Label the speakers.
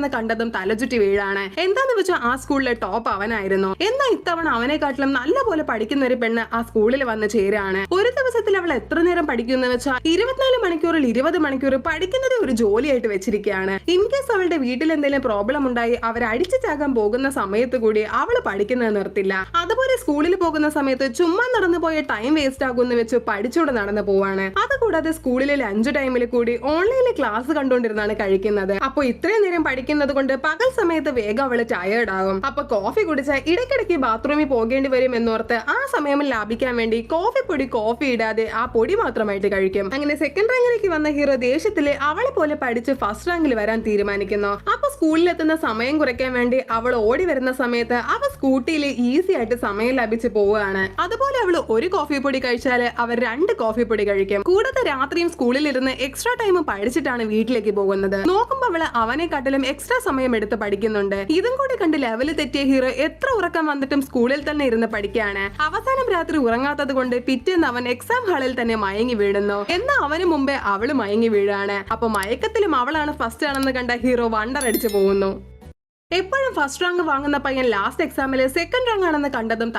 Speaker 1: കണ്ടതും തലചുറ്റി വീഴാണ്. എന്താന്ന് വെച്ചാൽ ആ സ്കൂളിലെ ടോപ്പ് അവനായിരുന്നു. എന്നാൽ ഇത്തവണ അവനെക്കാട്ടിലും നല്ല പോലെ പഠിക്കുന്ന ഒരു പെണ്ണ് ആ സ്കൂളിൽ വന്ന് ചേരാണ്. ഒരു ദിവസത്തിൽ അവൾ എത്ര നേരം പഠിക്കുന്ന വെച്ചാൽ 24 മണിക്കൂറിൽ 20 മണിക്കൂർ പഠിക്കുന്നത് ഒരു ജോലിയായിട്ട് വെച്ചിരിക്കുകയാണ്. ഇൻ കേസ് അവളുടെ വീട്ടിൽ എന്തെങ്കിലും പ്രോബ്ലം ഉണ്ടായി അവർ അടിച്ചു ചാകാൻ പോകുന്ന സമയത്ത് കൂടി അവള് പഠിക്കുന്നത് നിർത്തില്ല. അതുപോലെ സ്കൂളിൽ പോകുന്ന സമയത്ത് ചുമ്മാ നടന്നു പോയ ടൈം വേസ്റ്റ് ആകുമെന്ന് വെച്ച് പഠിച്ചുകൊണ്ട് നടന്നു പോവാണ്. അതുകൂടാതെ സ്കൂളിലെ ലഞ്ച് ടൈമിൽ കൂടി ഓൺലൈനിൽ ക്ലാസ് കണ്ടുകൊണ്ടിരുന്നാണ് കഴിക്കുന്നത്. അപ്പൊ ഇത്രയും നേരം പഠിക്കുന്നത് കൊണ്ട് പകൽ സമയത്ത് വേഗം അവള് ടയേർഡ് ആകും. അപ്പൊ കോഫി കുടിച്ചാൽ ഇടയ്ക്കിടയ്ക്ക് ബാത്റൂമിൽ പോകേണ്ടി വരും എന്നോർത്ത് ആ സമയം ലാഭിക്കാൻ വേണ്ടി കോഫി ഇടാതെ ആ പൊടി മാത്രമായിട്ട് കഴിക്കും. അങ്ങനെ സെക്കൻഡ് റാങ്കിലേക്ക് വന്ന ഹീറോ ദേഷ്യത്തില് അവളെ പോലെ പഠിച്ച് ഫസ്റ്റ് റാങ്കിൽ വരാൻ തീരുമാനിക്കുന്നു. അപ്പൊ സ്കൂളിലെത്തുന്ന സമയം കുറയ്ക്കാൻ വേണ്ടി അവൾ ഓടി വരുന്ന സമയത്ത് അവ സ്കൂട്ടിയിൽ ഈസി ആയിട്ട് സമയം ലഭിച്ച് പോവുകയാണ്. അതുപോലെ അവള് ഒരു കോഫി പൊടി കഴിച്ചാല് അവർ 2 കോഫി പൊടി കഴിക്കും. കൂടാതെ രാത്രിയും സ്കൂളിൽ ഇരുന്ന് എക്സ്ട്രാ ടൈം പഠിച്ചിട്ടാണ് വീട്ടിലേക്ക് പോകുന്നത്. നോക്കുമ്പോൾ അവള് അവനെക്കാട്ടിലും എക്സ്ട്രാ സമയം എടുത്ത് പഠിക്കുന്നുണ്ട്. ഇതും കൂടി കണ്ട് ലെവല് തെറ്റിയ ഹീറോ എത്ര ഉറക്കം വന്നിട്ടും സ്കൂളിൽ തന്നെ ഇരുന്ന് പഠിക്കുകയാണ്. അവസാനം രാത്രി ഉറങ്ങാത്തത് കൊണ്ട് പിറ്റേന്ന് അവൻ എക്സാം ഹാളിൽ തന്നെ മയങ്ങി വീഴുന്നു. എന്നാൽ അവന് മുമ്പേ അവള് മയങ്ങി വീഴാണ്. അപ്പൊ മയക്കത്തിലും അവളാണ് ഫസ്റ്റ് ആണെന്ന് കണ്ട ഹീറോ വണ്ടർ അടിച്ചു പോകുന്നു. എപ്പോഴും ഫസ്റ്റ് റാങ്ക് വാങ്ങുന്ന പയ്യൻ ലാസ്റ്റ് എക്സാമിൽ സെക്കൻഡ് റാങ്ക് ആണെന്ന് കണ്ടതും